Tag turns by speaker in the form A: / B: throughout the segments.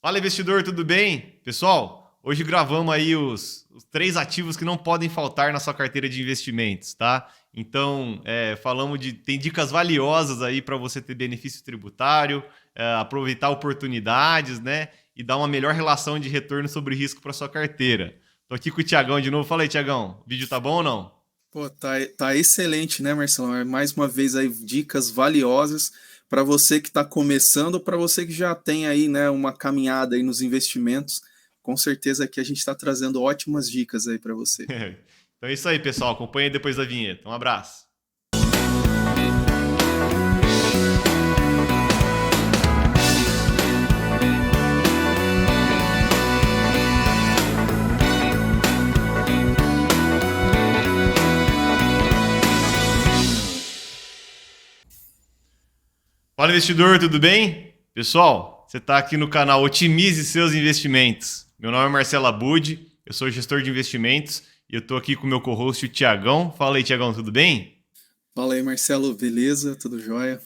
A: Fala, investidor, tudo bem? Pessoal, hoje gravamos aí os três ativos que não podem faltar na sua carteira de investimentos, tá? Então, tem dicas valiosas aí para você ter benefício tributário, aproveitar oportunidades, né? E dar uma melhor relação de retorno sobre risco para sua carteira. Tô aqui com o Tiagão de novo. Fala aí, Tiagão. O vídeo tá bom ou não?
B: Pô, tá excelente, né, Marcelão? Mais uma vez aí dicas valiosas para você que está começando, para você que já tem aí, né, uma caminhada aí nos investimentos. Com certeza aqui a gente está trazendo ótimas dicas aí para você.
A: Então é isso aí, pessoal. Acompanha aí depois da vinheta. Um abraço. Fala, investidor, tudo bem? Pessoal, você está aqui no canal Otimize Seus Investimentos. Meu nome é Marcelo Abud, eu sou gestor de investimentos e eu estou aqui com o meu co-host, o Tiagão. Fala aí, Tiagão, tudo bem?
B: Fala aí, Marcelo, beleza? Tudo jóia?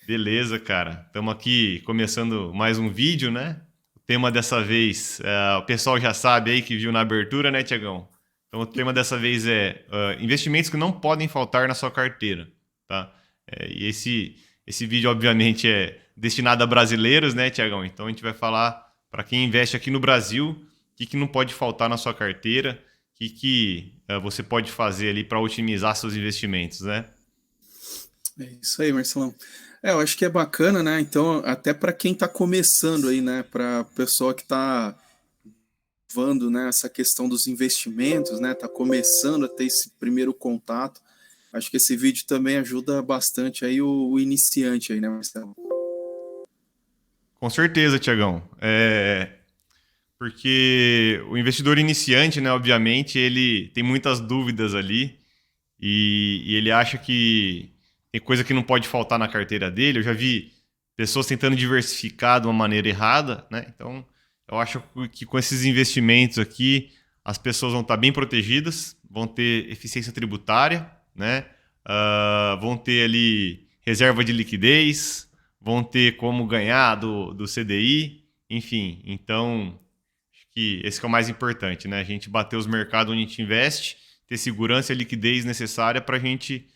A: Beleza, cara. Estamos aqui começando mais um vídeo, né? O tema dessa vez, o pessoal já sabe aí que viu na abertura, né, Tiagão? Então o tema dessa vez é investimentos que não podem faltar na sua carteira, tá? E esse vídeo, obviamente, é destinado a brasileiros, né, Tiagão? Então a gente vai falar para quem investe aqui no Brasil, o que não pode faltar na sua carteira, o que você pode fazer ali para otimizar seus investimentos, né?
B: É isso aí, Marcelão. Eu acho que é bacana, né? Então, até para quem está começando aí, né? Para pessoa que está vando, né, essa questão dos investimentos, né? Tá começando a ter esse primeiro contato. Acho que esse vídeo também ajuda bastante aí o iniciante aí, né, Marcelo?
A: Com certeza, Tiagão. Porque o investidor iniciante, né, obviamente, ele tem muitas dúvidas ali e ele acha que tem coisa que não pode faltar na carteira dele. Eu já vi pessoas tentando diversificar de uma maneira errada, né? Então, eu acho que com esses investimentos aqui, as pessoas vão estar bem protegidas, vão ter eficiência tributária, né? Vão ter ali reserva de liquidez, vão ter como ganhar do CDI, enfim. Então, acho que esse que é o mais importante, né? A gente bater os mercados onde a gente investe, ter segurança e liquidez necessária para a gente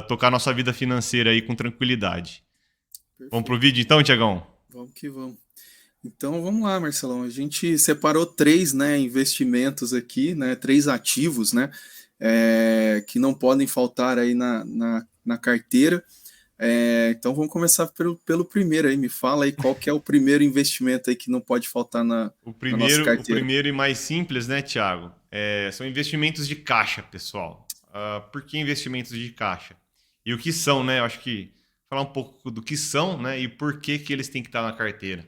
A: tocar nossa vida financeira aí com tranquilidade. Vamos pro
B: Perfeito.
A: vídeo então, Tiagão?
B: Vamos que vamos. Então vamos lá, Marcelão. A gente separou três, né, investimentos aqui, né, três ativos, né, que não podem faltar aí na carteira. Então vamos começar pelo primeiro aí. Me fala aí qual que é o primeiro investimento aí que não pode faltar
A: O
B: na nossa
A: primeiro, o
B: carteira.
A: primeiro e mais simples, né, Thiago? São investimentos de caixa, pessoal. Por que investimentos de caixa? E o que são, né? Eu acho que falar um pouco do que são, né? E por que eles têm que estar na carteira.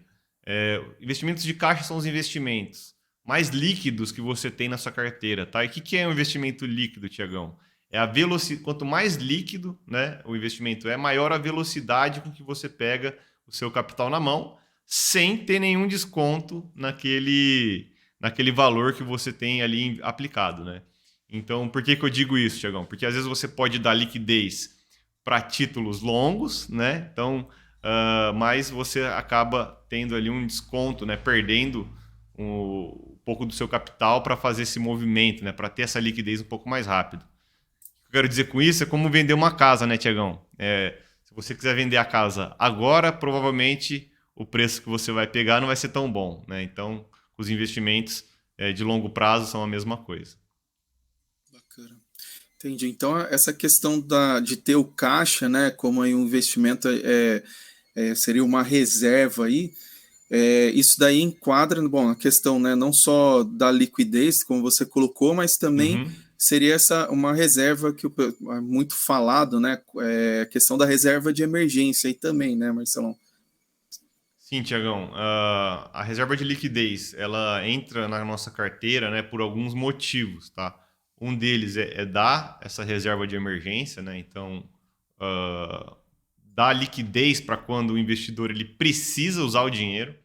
A: Investimentos de caixa são os investimentos mais líquidos que você tem na sua carteira, tá? E o que é um investimento líquido, Tiagão? É a velocidade. Quanto mais líquido, né, o investimento é, maior a velocidade com que você pega o seu capital na mão sem ter nenhum desconto naquele valor que você tem ali aplicado, né? Então, por que eu digo isso, Tiagão? Porque às vezes você pode dar liquidez para títulos longos, né? Então, mas você acaba tendo ali um desconto, né? Perdendo um pouco do seu capital para fazer esse movimento, né? Para ter essa liquidez um pouco mais rápido. O que eu quero dizer com isso é como vender uma casa, né, Tiagão? Se você quiser vender a casa agora, provavelmente o preço que você vai pegar não vai ser tão bom, né? Então, os investimentos de longo prazo são a mesma coisa.
B: Bacana. Entendi. Então essa questão de ter o caixa, né, como aí um investimento seria uma reserva aí. Isso daí enquadra, bom, a questão, né, não só da liquidez, como você colocou, mas também
A: Uhum.
B: seria uma reserva que é muito falado, né, a questão da reserva de emergência aí também, né, Marcelão?
A: Sim, Tiagão. A reserva de liquidez, ela entra na nossa carteira, né, por alguns motivos, tá? Um deles é dar essa reserva de emergência, né? Então, dar liquidez para quando o investidor ele precisa usar o dinheiro,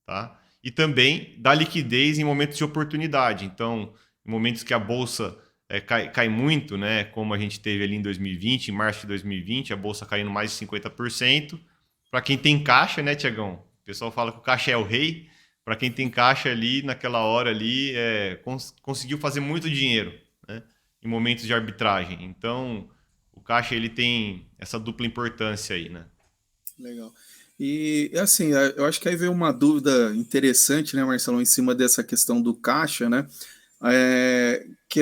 A: tá? E também dar liquidez em momentos de oportunidade. Então, em momentos que a bolsa cai muito, né? Como a gente teve ali em 2020, em março de 2020, a bolsa caindo mais de 50%. Para quem tem caixa, né, Tiagão? O pessoal fala que o caixa é o rei. para quem tem caixa ali, naquela hora ali, conseguiu fazer muito dinheiro, né? Em momentos de arbitragem. Então, o caixa ele tem essa dupla importância aí, né?
B: Legal. E assim, eu acho que aí veio uma dúvida interessante, né, Marcelo, em cima dessa questão do caixa, né? Que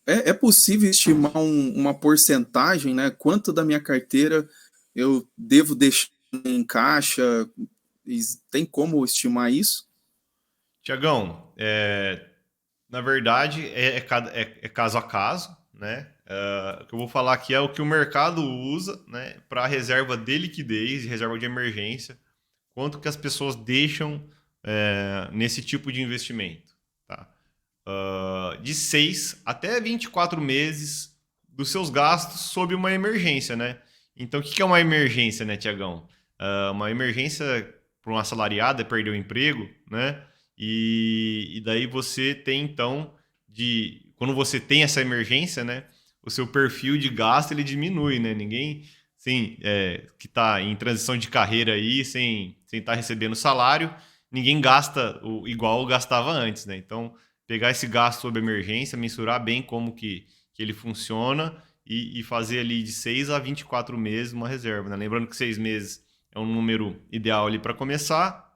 B: é possível estimar uma porcentagem, né? Quanto da minha carteira eu devo deixar em caixa? Tem como estimar isso?
A: Tiagão, na verdade, é caso a caso, né? O que eu vou falar aqui é o que o mercado usa, né, para reserva de liquidez e reserva de emergência, quanto que as pessoas deixam nesse tipo de investimento, tá? De 6 até 24 meses dos seus gastos sob uma emergência, né? Então, o que é uma emergência, né, Tiagão? Uma emergência para um assalariado é perder o emprego, né? E daí você tem, então, quando você tem essa emergência, né? O seu perfil de gasto ele diminui, né? Ninguém sim, que está em transição de carreira aí, sem estar recebendo salário, ninguém gasta igual gastava antes, né? Então, pegar esse gasto sob emergência, mensurar bem como que ele funciona e fazer ali de 6 a 24 meses uma reserva, né? Lembrando que 6 meses é um número ideal ali para começar,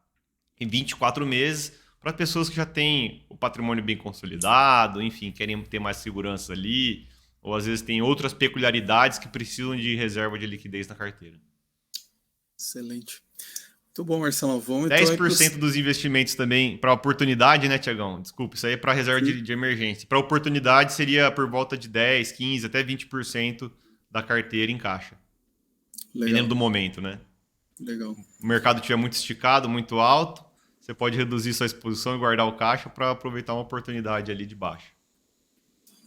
A: e 24 meses para pessoas que já têm o patrimônio bem consolidado, enfim, querem ter mais segurança ali, ou às vezes tem outras peculiaridades que precisam de reserva de liquidez na carteira.
B: Excelente. Muito bom, Marcelo. Vamos então aí
A: 10% dos investimentos também para oportunidade, né, Tiagão? Desculpa, isso aí é para reserva de emergência. Para oportunidade seria por volta de 10, 15, até 20% da carteira em caixa. Dependendo
B: Legal,
A: do momento, né?
B: legal.
A: O mercado estiver muito esticado, muito alto, você pode reduzir sua exposição e guardar o caixa para aproveitar uma oportunidade ali de baixo.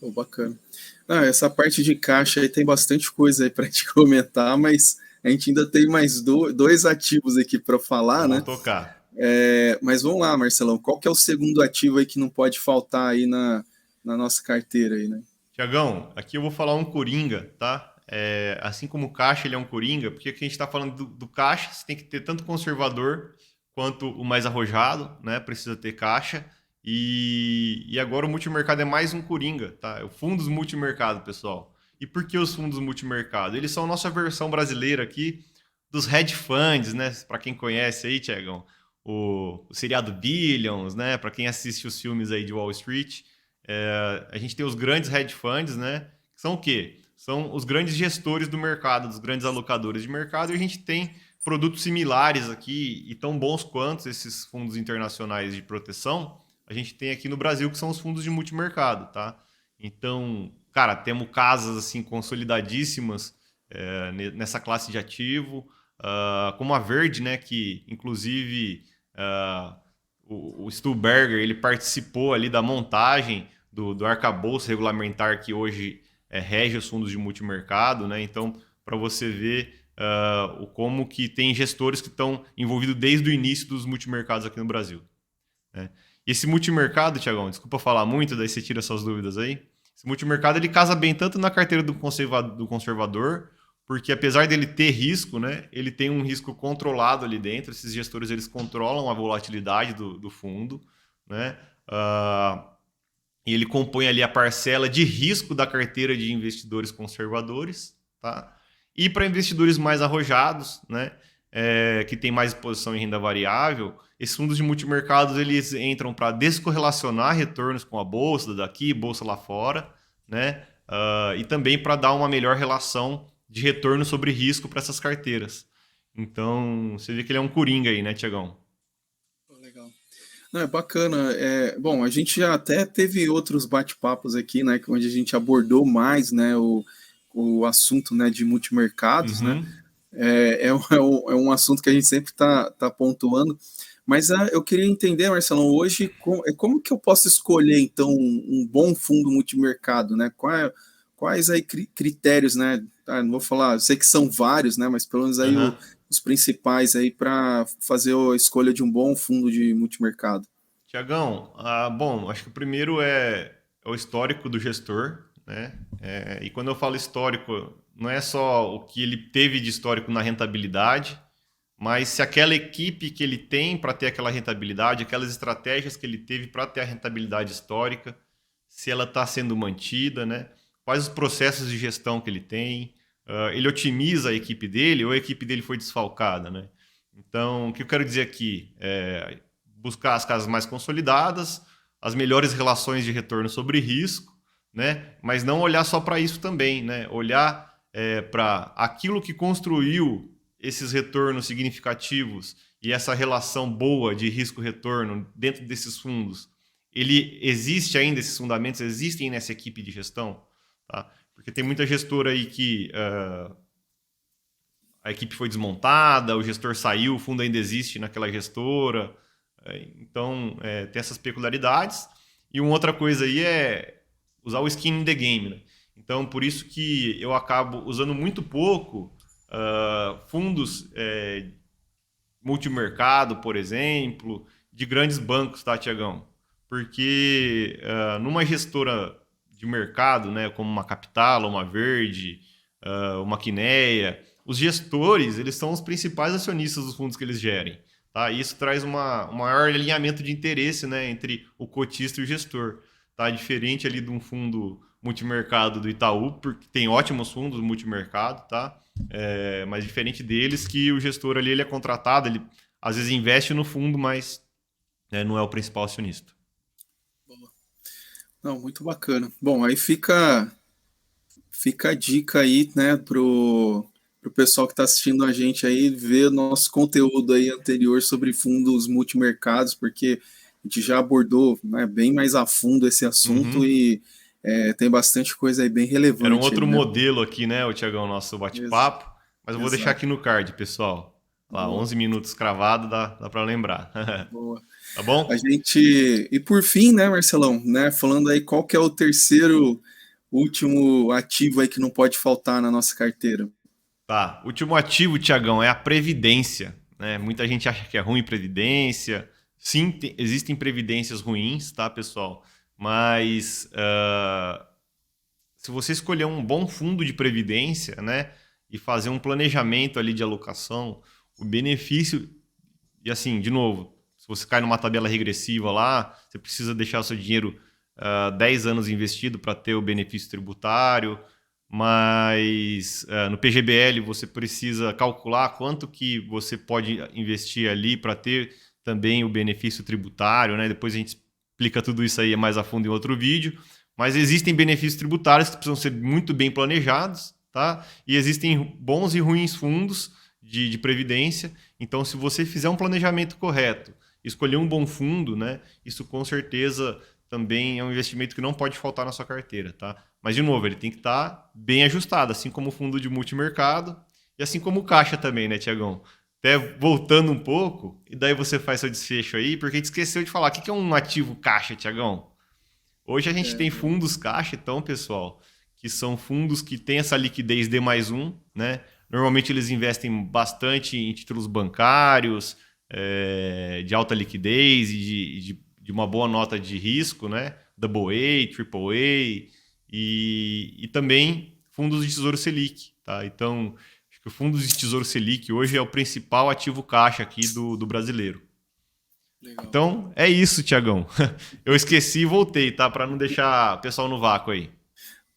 B: Oh, bacana. Essa parte de caixa aí tem bastante coisa aí para te comentar, mas a gente ainda tem mais dois ativos aqui para falar,
A: Vamos
B: né?
A: tocar.
B: Mas vamos lá, Marcelão. Qual que é o segundo ativo aí que não pode faltar aí na nossa carteira aí, né?
A: Tiagão, aqui eu vou falar um coringa, tá? Assim como o caixa ele é um coringa, porque aqui a gente está falando do caixa, você tem que ter tanto conservador quanto o mais arrojado, né? Precisa ter caixa. E agora o multimercado é mais um coringa, tá? É o fundos multimercado, pessoal. E por que os fundos multimercado? Eles são a nossa versão brasileira aqui dos hedge funds, né? Para quem conhece aí, Tiagão, o seriado Billions, né? Para quem assiste os filmes aí de Wall Street. A gente tem os grandes hedge funds, né? Que são o quê? São os grandes gestores do mercado, dos grandes alocadores de mercado, e a gente tem produtos similares aqui e tão bons quanto esses fundos internacionais de proteção, a gente tem aqui no Brasil, que são os fundos de multimercado, tá? Então, cara, temos casas assim consolidadíssimas nessa classe de ativo, como a Verde, né? Que inclusive o Stuhlberger ele participou ali da montagem do arcabouço regulamentar que hoje rege os fundos de multimercado, né? Então, para você ver como que tem gestores que estão envolvidos desde o início dos multimercados aqui no Brasil, né? Esse multimercado, Tiagão, desculpa falar muito, daí você tira suas dúvidas aí. Esse multimercado ele casa bem tanto na carteira do conservador, porque apesar dele ter risco, né, ele tem um risco controlado ali dentro. Esses gestores eles controlam a volatilidade do fundo, né? E ele compõe ali a parcela de risco da carteira de investidores conservadores, tá? E para investidores mais arrojados, né, que tem mais exposição em renda variável, esses fundos de multimercados eles entram para descorrelacionar retornos com a bolsa daqui, bolsa lá fora, né? E também para dar uma melhor relação de retorno sobre risco para essas carteiras. Então, você vê que ele é um coringa aí, né, Tiagão?
B: Legal. Não, é bacana. Bom, a gente já até teve outros bate-papos aqui, né, onde a gente abordou mais, né, o assunto, né, de multimercados, né?
A: Uhum.
B: É um assunto que a gente sempre tá pontuando. Mas eu queria entender, Marcelo, hoje como que eu posso escolher então um bom fundo multimercado, né? Quais aí critérios, né? Não vou falar, eu sei que são vários, né? Mas pelo menos aí
A: Uhum.
B: os principais aí para fazer a escolha de um bom fundo de multimercado.
A: Tiagão, bom, acho que o primeiro é o histórico do gestor, né? E quando eu falo histórico, não é só o que ele teve de histórico na rentabilidade, mas se aquela equipe que ele tem para ter aquela rentabilidade, aquelas estratégias que ele teve para ter a rentabilidade histórica, se ela está sendo mantida, né? Quais os processos de gestão que ele tem, ele otimiza a equipe dele ou a equipe dele foi desfalcada, né? Então, o que eu quero dizer aqui é buscar as casas mais consolidadas, as melhores relações de retorno sobre risco, né? Mas não olhar só para isso também, né? Olhar para aquilo que construiu esses retornos significativos e essa relação boa de risco-retorno dentro desses fundos. Ele existe ainda, esses fundamentos existem nessa equipe de gestão, tá? Porque tem muita gestora aí que a equipe foi desmontada, o gestor saiu, o fundo ainda existe naquela gestora. Então, tem essas peculiaridades. E uma outra coisa aí é usar o skin in the game, né? Então, por isso que eu acabo usando muito pouco fundos multimercado, por exemplo, de grandes bancos, tá, Tiagão? Porque numa gestora de mercado, né, como uma Capital, uma Verde, uma Quineia, os gestores, eles são os principais acionistas dos fundos que eles gerem. Tá? E isso traz um maior alinhamento de interesse, né, entre o cotista e o gestor. Tá? Diferente ali de um fundo multimercado do Itaú, porque tem ótimos fundos multimercado, tá? Mas diferente deles, que o gestor ali ele é contratado, ele às vezes investe no fundo, mas não é o principal acionista.
B: Não, muito bacana. Bom, aí fica a dica aí, né, pro pessoal que está assistindo a gente aí, ver nosso conteúdo aí anterior sobre fundos multimercados, porque a gente já abordou, né, bem mais a fundo esse assunto e tem bastante coisa aí bem relevante.
A: Era um outro
B: aí, né?
A: modelo aqui, né, o Tiagão, nosso bate-papo, mas eu vou deixar aqui no card, pessoal. Lá, 11 minutos cravado, dá para lembrar.
B: Boa.
A: Tá bom?
B: A gente... E por fim, né, Marcelão, né, falando aí qual que é o terceiro último ativo aí que não pode faltar na nossa carteira.
A: Tá, último ativo, Tiagão, é a previdência. Né? Muita gente acha que é ruim previdência. Sim, existem previdências ruins, tá, pessoal? Mas se você escolher um bom fundo de previdência, né, e fazer um planejamento ali de alocação, o benefício, e assim, de novo, se você cai numa tabela regressiva lá, você precisa deixar o seu dinheiro 10 anos investido para ter o benefício tributário, mas no PGBL você precisa calcular quanto que você pode investir ali para ter também o benefício tributário, né? Depois a gente explica tudo isso aí mais a fundo em outro vídeo, mas existem benefícios tributários que precisam ser muito bem planejados, tá? E existem bons e ruins fundos de previdência, então se você fizer um planejamento correto, escolher um bom fundo, né? Isso com certeza também é um investimento que não pode faltar na sua carteira, tá? Mas, de novo, ele tem que estar bem ajustado, assim como o fundo de multimercado e assim como o caixa também, né, Tiagão? Até voltando um pouco, e daí você faz seu desfecho aí, porque a gente esqueceu de falar. O que é um ativo caixa, Tiagão? Hoje a gente tem fundos caixa, então, pessoal, que são fundos que têm essa liquidez D+1, né? Normalmente eles investem bastante em títulos bancários, de alta liquidez e de uma boa nota de risco, né? AA, AAA e também fundos de Tesouro Selic, tá? Então, acho que o fundo de Tesouro Selic hoje é o principal ativo caixa aqui do brasileiro. Legal. Então, é isso, Tiagão. Eu esqueci e voltei, tá? Para não deixar o pessoal no vácuo aí.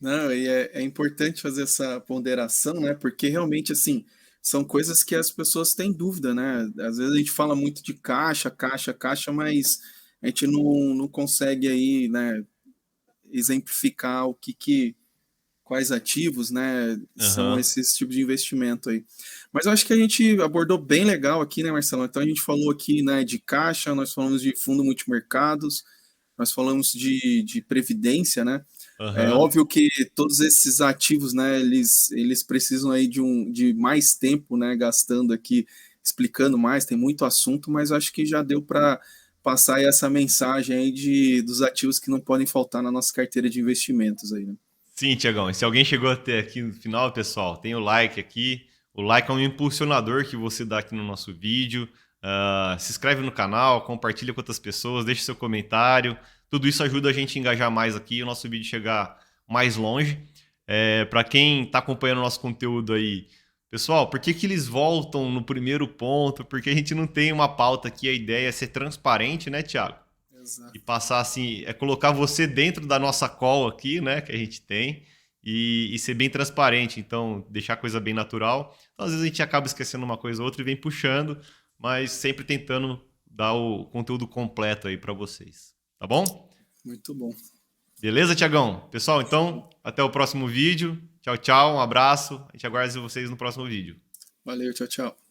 B: Não, e é importante fazer essa ponderação, né? Porque realmente, assim, são coisas que as pessoas têm dúvida, né? Às vezes a gente fala muito de caixa, mas a gente não consegue aí, né, exemplificar quais ativos, né, são esses tipos de investimento aí. Mas eu acho que a gente abordou bem legal aqui, né, Marcelo? Então a gente falou aqui, né, de caixa, nós falamos de fundo multimercados, nós falamos de previdência, né? É óbvio que todos esses ativos, né, eles precisam aí de mais tempo, né, gastando aqui, explicando mais, tem muito assunto, mas acho que já deu para passar aí essa mensagem aí dos ativos que não podem faltar na nossa carteira de investimentos aí, né?
A: Sim, Tiagão. E se alguém chegou até aqui no final, pessoal, tem o like aqui. O like é um impulsionador que você dá aqui no nosso vídeo. Se inscreve no canal, compartilha com outras pessoas, deixa seu comentário. Tudo isso ajuda a gente a engajar mais aqui e o nosso vídeo chegar mais longe. Para quem está acompanhando o nosso conteúdo aí, Pessoal, por que que eles voltam no primeiro ponto? Porque a gente não tem uma pauta aqui, a ideia é ser transparente, né, Thiago? E
B: Exato.
A: passar assim, é colocar você dentro da nossa call aqui, né, que a gente tem, e ser bem transparente, então deixar a coisa bem natural. Então, às vezes a gente acaba esquecendo uma coisa ou outra e vem puxando, mas sempre tentando dar o conteúdo completo aí para vocês. Tá bom?
B: Muito bom.
A: Beleza, Tiagão? Pessoal, então, até o próximo vídeo. Tchau, tchau, um abraço. A gente aguarda vocês no próximo vídeo.
B: Valeu, tchau, tchau.